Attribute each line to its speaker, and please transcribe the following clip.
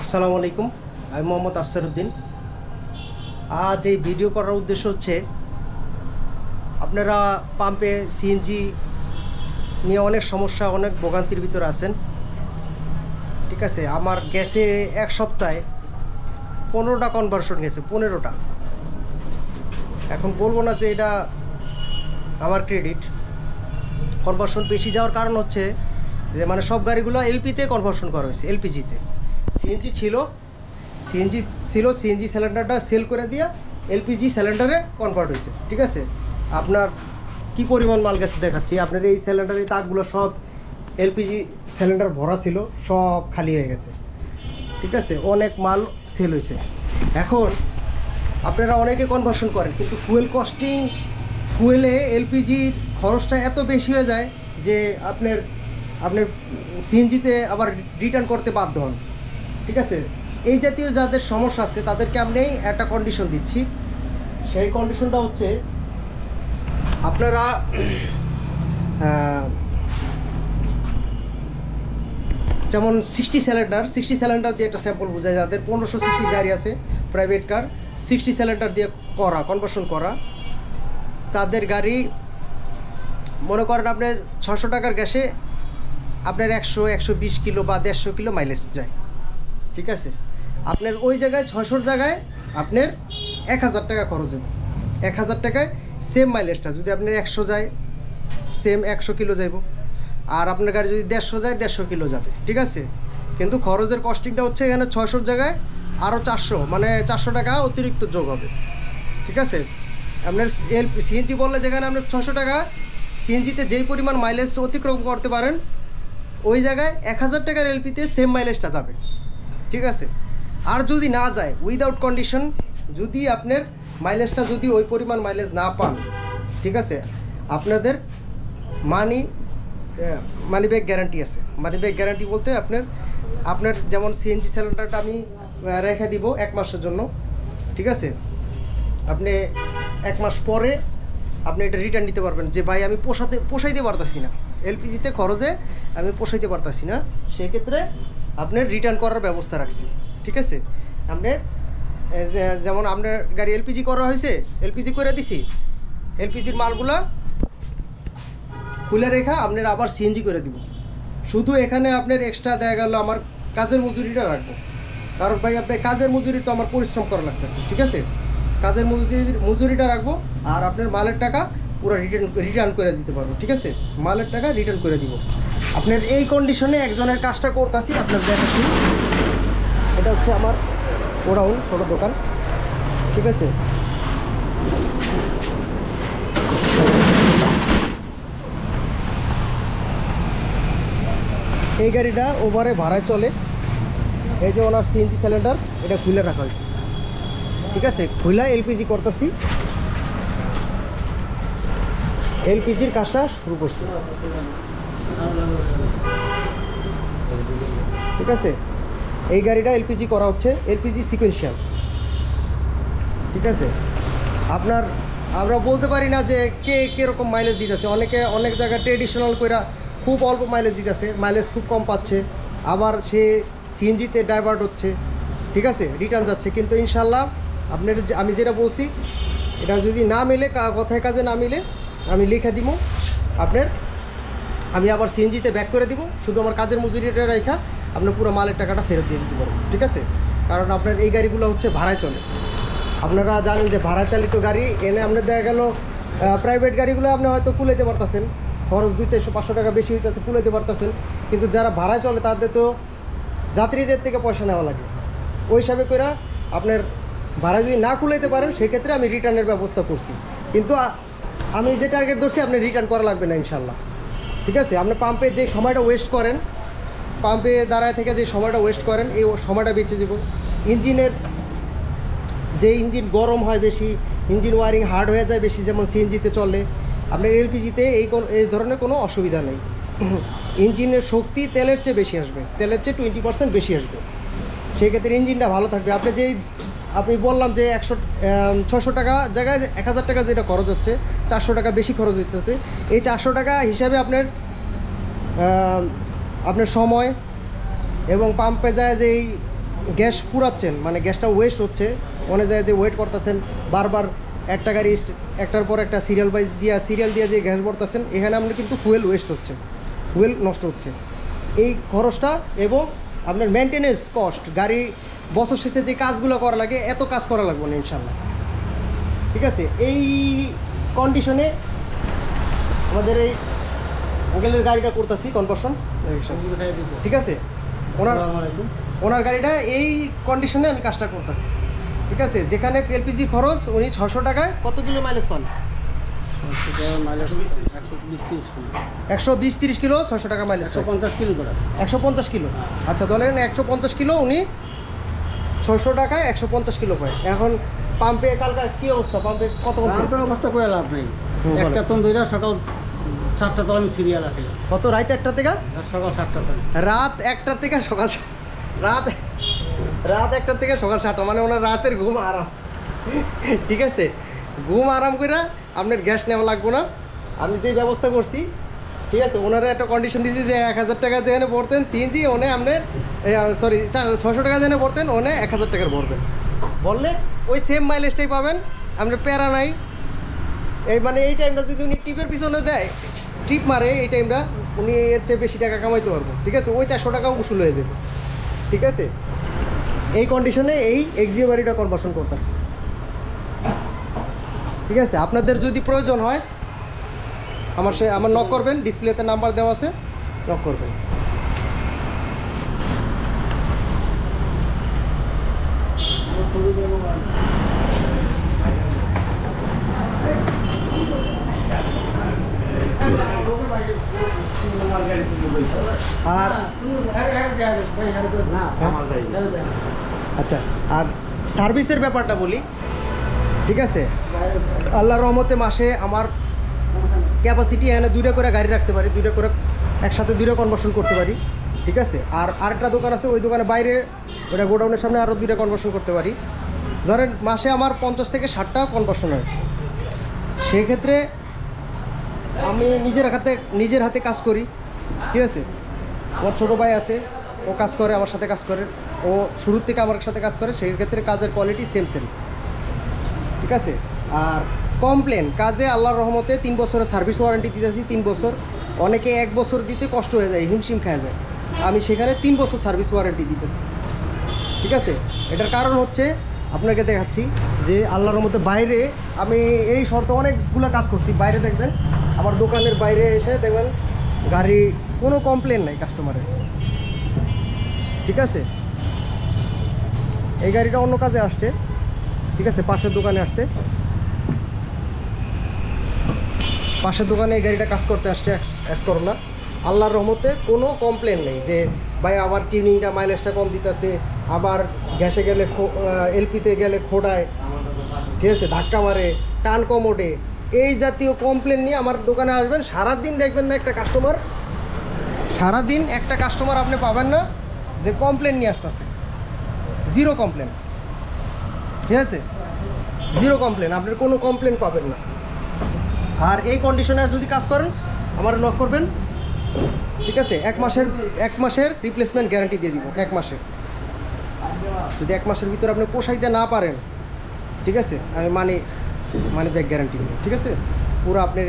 Speaker 1: আসসালামু আলাইকুম, আমি মোহাম্মদ আফসারউদ্দিন। আজ এই ভিডিও করার উদ্দেশ্য হচ্ছে, আপনারা পাম্পে সিএনজি নিয়ে অনেক সমস্যা, অনেক ভোগান্তির ভিতরে আছেন। ঠিক আছে, আমার গ্যাসে এক সপ্তাহে 15টা কনভার্সন গেছে, 15টা। এখন বলবো না যে এটা আমার ক্রেডিট। কনভার্সন বেশি যাওয়ার কারণ হচ্ছে যে সব গাড়িগুলো এলপিতে কনভার্সন করা হয়েছে, এলপিজিতে। সিএনজি ছিল, সিএনজি সিলিন্ডারটা সেল করে দিয়ে এলপিজি সিলিন্ডারে কনভার্ট হয়েছে। ঠিক আছে, আপনার কি পরিমাণ মাল গেছে দেখাচ্ছি। আপনার এই সিলিন্ডারের তাকগুলো সব এলপিজি সিলিন্ডার ভরা ছিল, সব খালি হয়ে গেছে। ঠিক আছে, অনেক মাল সেল হয়েছে। এখন আপনারা অনেকে কনভার্সন করেন, কিন্তু ফুয়েলে এলপিজির খরচটা এত বেশি হয়ে যায় যে আপনার সিএনজিতে আবার রিটার্ন করতে বাধ্য হন। ঠিক আছে, এই জাতীয় যাদের সমস্যা আছে তাদেরকে আমি একটা কন্ডিশন দিচ্ছি। সেই কন্ডিশনটা হচ্ছে, আপনারা যেমন 60 সিলিন্ডার দিয়ে একটা স্যাম্পল বোঝায়, যাদের 1500 সিসি গাড়ি আছে, প্রাইভেট কার, 60 সিলিন্ডার দিয়ে কনভার্সন করা, তাদের গাড়ি মনে করেন আপনার 600 টাকার গ্যাসে আপনার 100-120 কিলো বা 150 কিলো মাইলেজ যায়। ঠিক আছে, আপনার ওই জায়গায় 600 জায়গায় আপনার 1000 টাকা খরচ হবে। 1000 টাকায় সেম মাইলেজটা যদি আপনার 100 যায়, সেম 100 কিলো যাইব। আর আপনার গাড়ি যদি 150 যায়, 150 কিলো যাবে। ঠিক আছে, কিন্তু খরচের কস্টিংটা হচ্ছে এখানে 600 জায়গায় আরও 400, মানে 400 টাকা অতিরিক্ত যোগ হবে। ঠিক আছে, আপনার সিএনজি বললে যেখানে আপনার 600 টাকা সিএনজিতে যেই পরিমাণ মাইলেজ অতিক্রম করতে পারেন, ওই জায়গায় 1000 টাকার এলপিতে সেম মাইলেজটা যাবে। ঠিক আছে, আর যদি না যায়, উইদাউট কন্ডিশন, যদি আপনার মাইলেজটা যদি ওই পরিমাণ মাইলেজ না পান, ঠিক আছে, আপনাদের মানি ব্যাক গ্যারান্টি আছে। মানি ব্যাক গ্যারান্টি বলতে আপনার যেমন সিএনজি সিলিন্ডারটা আমি রেখে দিব 1 মাসের জন্য। ঠিক আছে, আপনি 1 মাস পরে আপনি এটা রিটার্ন দিতে পারবেন যে ভাই আমি পোষাইতে পারতাছি না, এলপিজিতে খরচে আমি পোষাইতে পারতাছি না, সেক্ষেত্রে আপনার রিটার্ন করার ব্যবস্থা রাখছি। ঠিক আছে, আপনার যেমন আপনার গাড়ি এলপিজি করা হয়েছে, এলপিজি করে দিছি, এলপিজির মালগুলা খুলে রেখা আপনার আবার সিএনজি করে দিব। শুধু এখানে আপনার এক্সট্রা দেখা গেল আমার কাজের মজুরিটা রাখবো, কারণ ভাই আপনার কাজের মজুরি তো আমার পরিশ্রম করা লাগতেছে। ঠিক আছে, কাজের মজুরিটা রাখবো, আর আপনার মালের টাকা পুরো রিটার্ন করে দিতে পারবো। ঠিক আছে, মালের টাকা রিটার্ন করে দিব। আপনার এই কন্ডিশনে একজনের কাজটা করতেছি, আপনার দেখাচ্ছি। এটা হচ্ছে আমার গোডাউন, ছোটো দোকান। ঠিক আছে, এই গাড়িটা ওভারে ভাড়ায় চলে। এই যে ওনার সিএনজি সিলিন্ডার, এটা খুলে রাখা হয়েছে। ঠিক আছে, খুলে এলপিজি করতেছি, এলপিজির কাজটা শুরু করছি। ঠিক আছে, এই গাড়িটা এলপিজি করা হচ্ছে, এলপিজি সিকোয়েন্সিয়াল। ঠিক আছে, আমরা বলতে পারি না যে কে কীরকম মাইলেজ দিতেছে। অনেক জায়গায় ট্রেডিশনাল কইরা খুব অল্প মাইলেজ দিতেছে, মাইলেজ খুব কম পাচ্ছে, আবার সে সিএনজিতে ডাইভার্ট হচ্ছে। ঠিক আছে, রিটার্ন যাচ্ছে। কিন্তু ইনশাল্লাহ আমি যেটা বলছি, এটা যদি না মিলে, কথায় কাজে না মিলে, আমি লিখে দিব আমি আবার সিএনজিতে ব্যাক করে দিব। শুধু আমার কাজের মজুরিটা রেখা আপনার পুরো মালের টাকাটা ফেরত দিয়ে দিতে পারবো। ঠিক আছে, কারণ আপনার এই গাড়িগুলো হচ্ছে ভাড়ায় চলে। আপনারা জানেন যে ভাড়া চালিত গাড়ি এনে আপনার দেখা গেল প্রাইভেট গাড়িগুলো আপনি হয়তো কুলাইতে পারতেছেন, খরচ 200-400 টাকা বেশি হইতেছে, কুলাইতে পারতেছেন। কিন্তু যারা ভাড়ায় চলে তাদের তো যাত্রীদের থেকে পয়সা নেওয়া লাগে। ওই হিসাবে করে আপনার ভাড়া যদি না কুলাইতে পারেন, সেক্ষেত্রে আমি রিটার্নের ব্যবস্থা করছি। কিন্তু আমি যে টার্গেট ধরছি, আপনি রিটার্ন করা লাগবে না ইনশাল্লাহ। ঠিক আছে, আপনি পাম্পে যে সময়টা ওয়েস্ট করেন, পাম্পে দাঁড়ায় থেকে যে সময়টা ওয়েস্ট করেন, এই সময়টা বেঁচে যাব। ইঞ্জিন গরম হয় বেশি, ইঞ্জিন ওয়ারিং হার্ড হয়ে যায় বেশি, যেমন সিএনজিতে চলে। আপনার এলপিজিতে এই ধরনের কোনো অসুবিধা নেই। ইঞ্জিনের শক্তি তেলের চেয়ে বেশি আসবে, তেলের চেয়ে 20% বেশি আসবে। সেক্ষেত্রে ইঞ্জিনটা ভালো থাকবে। আপনি বললাম যে 600 টাকা জায়গায় 1000 টাকা যেটা খরচ হচ্ছে, 400 টাকা বেশি খরচ হচ্ছে। এই 400 টাকা হিসাবে আপনার সময় এবং পাম্পে যায় যে গ্যাস পুরাচ্ছেন, মানে গ্যাসটা ওয়েস্ট হচ্ছে, অনেক জায়গায় যে ওয়েট করতেছেন বারবার একটা গাড়ি একটার পর একটা সিরিয়াল দিয়ে যে গ্যাস ভরতেছেন, এখানে আপনার কিন্তু ফুয়েল ওয়েস্ট হচ্ছে, ফুয়েল নষ্ট হচ্ছে। এই খরচটা এবং আপনার মেনটেনেন্স কস্ট, গাড়ি বছর শেষে যে কাজগুলো করা লাগে এত কাজ করা লাগবে না ইনশাল্লাহ। ঠিক আছে, এই কন্ডিশনে আমাদের এই আঙ্কেলের গাড়িটা করতেছি কনভার্সন। ঠিক আছে, ওনার গাড়িটা এই কন্ডিশনে আমি কাজটা করতেছি। ঠিক আছে, যেখানে এলপিজি খরচ উনি 600 টাকায় কত কিলো মাইলেজ পান? 120-30 কিলো 600 টাকা মাইলেজ,
Speaker 2: 150 কিলো করে
Speaker 1: 150 কিলো। আচ্ছা ধরেন 150 কিলো উনি 600 টাকায় 150 কিলো পায়। এখন পাম্পে কালকে কি অবস্থা, পাম্পে কত
Speaker 2: অবস্থা করে লাভ নেই। একটা তো দুইটা সকাল 7টা তো আমি সিরিয়াল আছে।
Speaker 1: কত রাত 1টা থেকে
Speaker 2: সকাল 7টা,
Speaker 1: রাত 1টা থেকে সকাল রাত 1টা থেকে সকাল 7টা, মানে ওনার রাতের ঘুম আরাম। ঠিক আছে, ঘুম আরাম করে আপনার গ্যাস নেওয়া লাগবো না। আমি যে ব্যবস্থা করছি, ঠিক আছে, ওনারা একটা কন্ডিশন দিয়েছি যে 1000 টাকা যেখানে ভরতেন সিএনজি ওনে আপনার সরি 600 টাকা যেখানে ভরতেন ওনে 1000 টাকার ভরবেন, বললে ওই সেম মাইলেজটাই পাবেন, আপনার প্যারা নাই। এই মানে এই টাইমটা যদি উনি ট্রিপের পিছনে দেয়, ট্রিপ মারে এই টাইমটা, উনি এর চেয়ে বেশি টাকা কামাইতে পারবো। ঠিক আছে, ওই 400 টাকাও উসুল হয়ে যাবে। ঠিক আছে, এই কন্ডিশনে এই এক্সিও গাড়িটা কনভার্সন করতেছে। ঠিক আছে, আপনাদের যদি প্রয়োজন হয় আমার নক করবেন, ডিসপ্লেতে নাম্বার দেওয়া আছে, নক করবেন। আর আচ্ছা, আর সার্ভিসের ব্যাপারটা বলি। ঠিক আছে, আল্লাহর রহমতে মাসে আমার ক্যাপাসিটি এখানে 2টা করে গাড়ি রাখতে পারি, 2টা করে একসাথে 2টা কনভার্সন করতে পারি। ঠিক আছে, আর আরেকটা দোকান আছে, ওই দোকানে বাইরে ওটা গোডাউনের সামনে আরও 2টা কনভার্সন করতে পারি। ধরেন মাসে আমার 50 থেকে 60টা কনভার্সন হয়। সেক্ষেত্রে আমি নিজের হাতে কাজ করি। ঠিক আছে, আমার ছোটো ভাই আছে, ও কাজ করে আমার সাথে কাজ করে, ও শুরুর থেকে আমার সাথে কাজ করে, সেই ক্ষেত্রে কাজের কোয়ালিটি সেম। ঠিক আছে, আর কমপ্লেন কাজে আল্লাহর রহমতে 3 বছরের সার্ভিস ওয়ারেন্টি দিতেছি। 3 বছর, অনেকে 1 বছর দিতে কষ্ট হয়ে যায়, হিমশিম খাওয়া যায়, আমি সেখানে 3 বছর সার্ভিস ওয়ারেন্টি দিতেছি। ঠিক আছে, এটার কারণ হচ্ছে আপনাকে দেখাচ্ছি যে আল্লাহর রহমতে বাইরে আমি এই শর্তে অনেকগুলো কাজ করছি। বাইরে দেখবেন, আমার দোকানের বাইরে এসে দেখবেন গাড়ি কোনো কমপ্লেন নাই কাস্টমারের। ঠিক আছে, এই গাড়িটা অন্য কাজে আসছে। ঠিক আছে, পাশের দোকানে আসছে, পাশের দোকানে এই গাড়িটা কাজ করতে আসছে এসকরলা। আল্লাহর রহমতে কোনো কমপ্লেন নেই যে ভাই আমার টিউনিংটা মাইলেজটা কম দিতেছে, আবার গ্যাসে গেলে এলপিতে গেলে খোড়ায়, ঠিক আছে, ধাক্কা মারে, টান কম ওঠে, এই জাতীয় কমপ্লেন নিয়ে আমার দোকানে আসবেন। সারাদিন দেখবেন না একটা কাস্টমার আপনি পাবেন না যে কমপ্লেন নিয়ে আসতেছে। 0 কমপ্লেন। ঠিক আছে, 0 কমপ্লেন, আপনার কোনো কমপ্লেন পাবেন না। আর এই কন্ডিশনে যদি কাজ করেন আমার নক করবেন। ঠিক আছে, 1 মাসের রিপ্লেসমেন্ট গ্যারান্টি দিয়ে দিব। 1 মাসের, যদি 1 মাসের ভিতরে আপনি পোষাইতে না পারেন, ঠিক আছে, আমি মানি ব্যাক গ্যারান্টি দিব। ঠিক আছে, পুরো আপনার